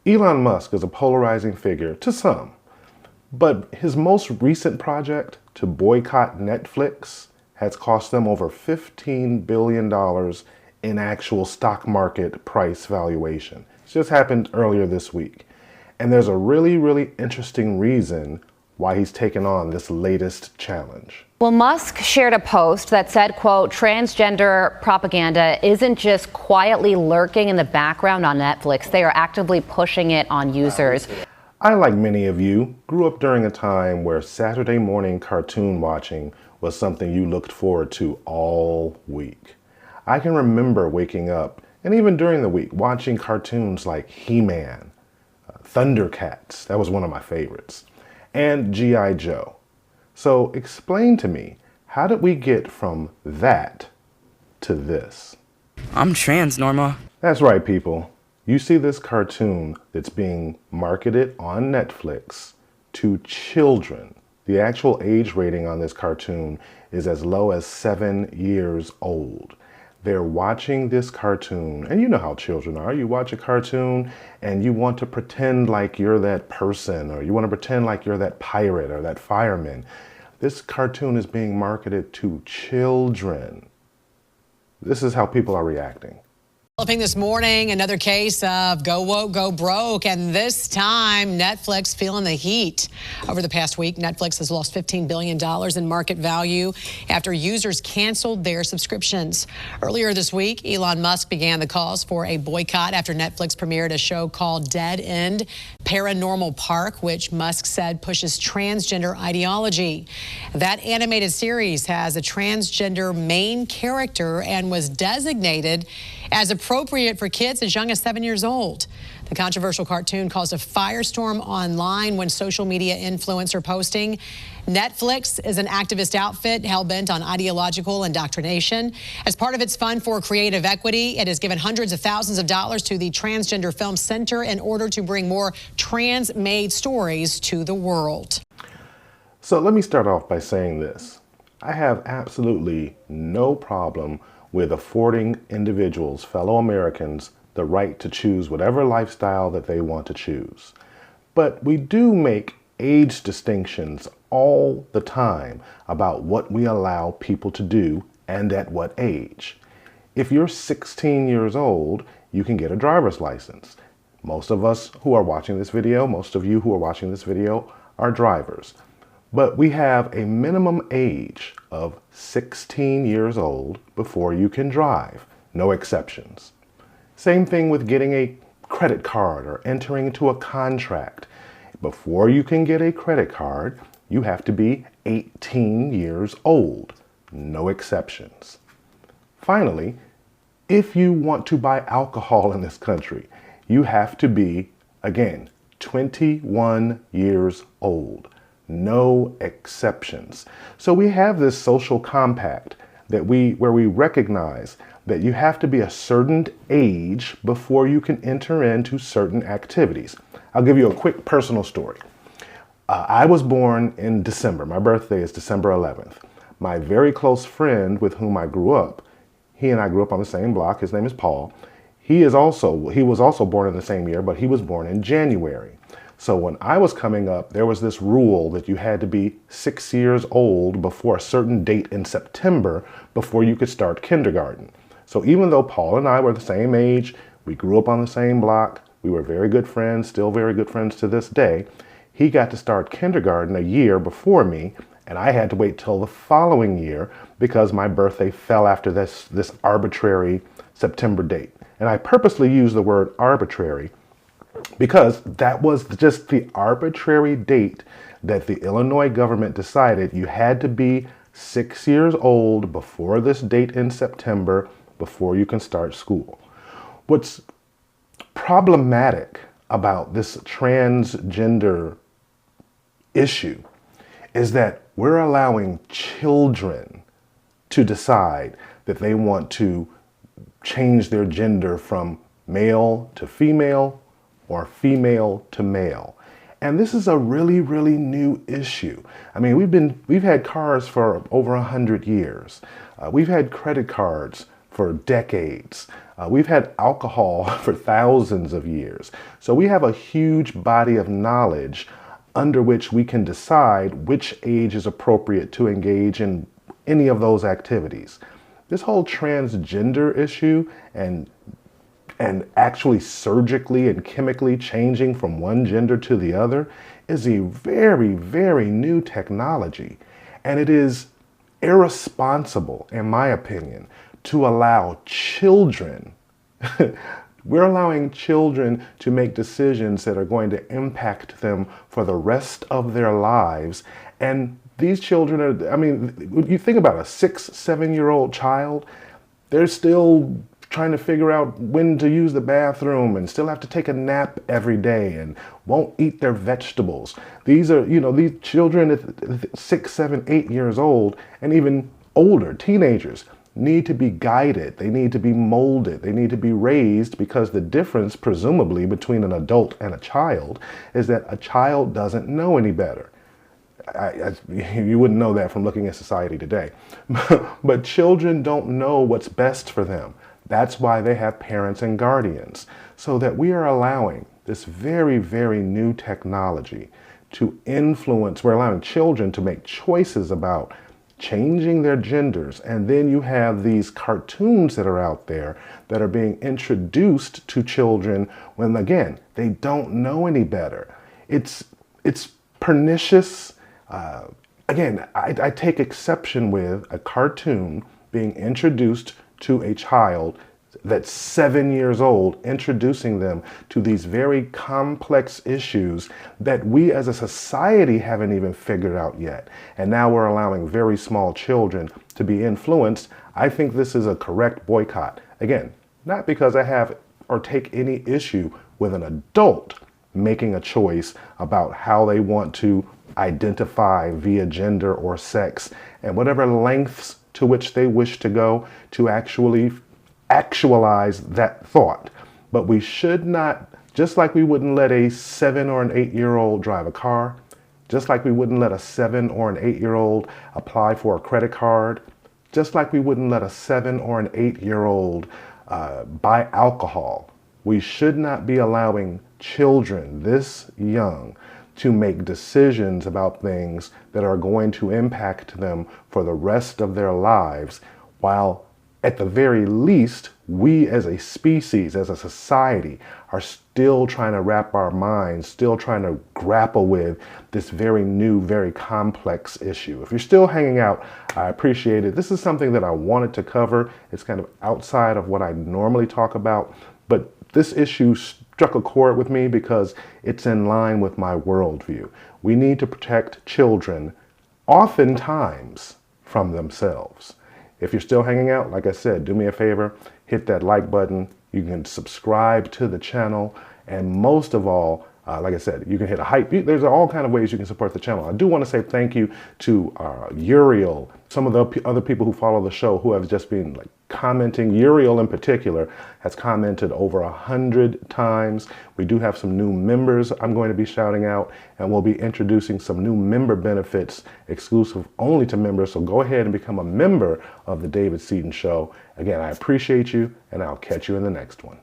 Elon Musk is a polarizing figure to some, but his most recent project to boycott Netflix has cost them over $15 billion in actual stock market price valuation. It just happened earlier this week. And there's a really interesting reason why he's taken on this latest challenge. Well, Musk shared a post that said, quote, transgender propaganda isn't just quietly lurking in the background on Netflix. They are actively pushing it on users. I, like many of you, grew up during a time where Saturday morning cartoon watching was something you looked forward to all week. I can remember waking up, and even during the week, watching cartoons like He-Man, Thundercats, that was one of my favorites, and G.I. Joe. So explain to me, how did we get from that to this? I'm trans, Norma. That's right, people. You see this cartoon that's being marketed on Netflix to children. The actual age rating on this cartoon is as low as 7 years old. They're watching this cartoon, and you know how children are. You watch a cartoon and you want to pretend like you're that person, or you want to pretend like you're that pirate or that fireman. This cartoon is being marketed to children. This is how people are reacting. Developing this morning, another case of go woke, go broke, and this time Netflix feeling the heat. Over the past week, Netflix has lost $15 billion in market value after users canceled their subscriptions. Earlier this week, Elon Musk began the calls for a boycott after Netflix premiered a show called Dead End Paranormal Park, which Musk said pushes transgender ideology. That animated series has a transgender main character and was designated as appropriate for kids as young as 7 years old. The controversial cartoon caused a firestorm online when social media influencer posting. Netflix is an activist outfit hell-bent on ideological indoctrination. As part of its fund for creative equity, it has given hundreds of thousands of dollars to the Transgender Film Center in order to bring more trans-made stories to the world. So let me start off by saying this. I have absolutely no problem with affording individuals, fellow Americans, the right to choose whatever lifestyle that they want to choose. But we do make age distinctions all the time about what we allow people to do and at what age. If you're 16 years old, you can get a driver's license. Most of us who are watching this video, most of you who are watching this video are drivers. But we have a minimum age of 16 years old before you can drive, no exceptions. Same thing with getting a credit card or entering into a contract. Before you can get a credit card, you have to be 18 years old, no exceptions. Finally, if you want to buy alcohol in this country, you have to be, again, 21 years old. No exceptions. So we have this social compact that where we recognize that you have to be a certain age before you can enter into certain activities. I'll give you a quick personal story. I was born in December. My birthday is December 11th. My very close friend with whom I grew up, he and I grew up on the same block. His name is Paul. He was also born in the same year, but he was born in January. So when I was coming up, there was this rule that you had to be 6 years old before a certain date in September before you could start kindergarten. So even though Paul and I were the same age, we grew up on the same block, we were very good friends, still very good friends to this day, he got to start kindergarten a year before me, and I had to wait till the following year because my birthday fell after this arbitrary September date. And I purposely use the word arbitrary because that was just the arbitrary date that the Illinois government decided you had to be 6 years old before this date in September before you can start school. What's problematic about this transgender issue is that we're allowing children to decide that they want to change their gender from male to female or female to male. And this is a really new issue. I mean, we've had cars for over 100 years. We've had credit cards for decades. We've had alcohol for thousands of years. So we have a huge body of knowledge under which we can decide which age is appropriate to engage in any of those activities. This whole transgender issue and actually surgically and chemically changing from one gender to the other is a very, very new technology. And it is irresponsible, in my opinion, to allow children, we're allowing children to make decisions that are going to impact them for the rest of their lives. And these children are, I mean, you think about a 6, 7-year-old child, they're still trying to figure out when to use the bathroom and still have to take a nap every day and won't eat their vegetables. These are, these children at 6, 7, 8 years old and even older, teenagers, need to be guided. They need to be molded. They need to be raised, because the difference, presumably, between an adult and a child is that a child doesn't know any better. You wouldn't know that from looking at society today. But children don't know what's best for them. That's why they have parents and guardians. So that we are allowing this very, very new technology to influence, we're allowing children to make choices about changing their genders. And then you have these cartoons that are out there that are being introduced to children when, again, they don't know any better. It's pernicious. Again, I take exception with a cartoon being introduced to a child that's 7 years old, introducing them to these very complex issues that we as a society haven't even figured out yet. And now we're allowing very small children to be influenced. I think this is a correct boycott. Again, not because I have or take any issue with an adult making a choice about how they want to identify via gender or sex and whatever lengths to which they wish to go to actually actualize that thought. But we should not, just like we wouldn't let a 7 or an 8-year-old drive a car, just like we wouldn't let a 7 or an 8-year-old apply for a credit card, just like we wouldn't let a 7 or an 8-year-old buy alcohol, we should not be allowing children this young to make decisions about things that are going to impact them for the rest of their lives, while at the very least, we as a species, as a society, are still trying to wrap our minds, still trying to grapple with this very new, very complex issue. If you're still hanging out, I appreciate it. This is something that I wanted to cover. It's kind of outside of what I normally talk about, but this issue struck a chord with me because it's in line with my worldview. We need to protect children, oftentimes, from themselves. If you're still hanging out, like I said, do me a favor, hit that like button. You can subscribe to the channel. And most of all, like I said, you can hit a hype. There's all kinds of ways you can support the channel. I do want to say thank you to Uriel, some of the other people who follow the show who have just been commenting. Uriel in particular has commented over 100 times. We do have some new members I'm going to be shouting out, and we'll be introducing some new member benefits exclusive only to members. So go ahead and become a member of the David Seaton Show. Again, I appreciate you, and I'll catch you in the next one.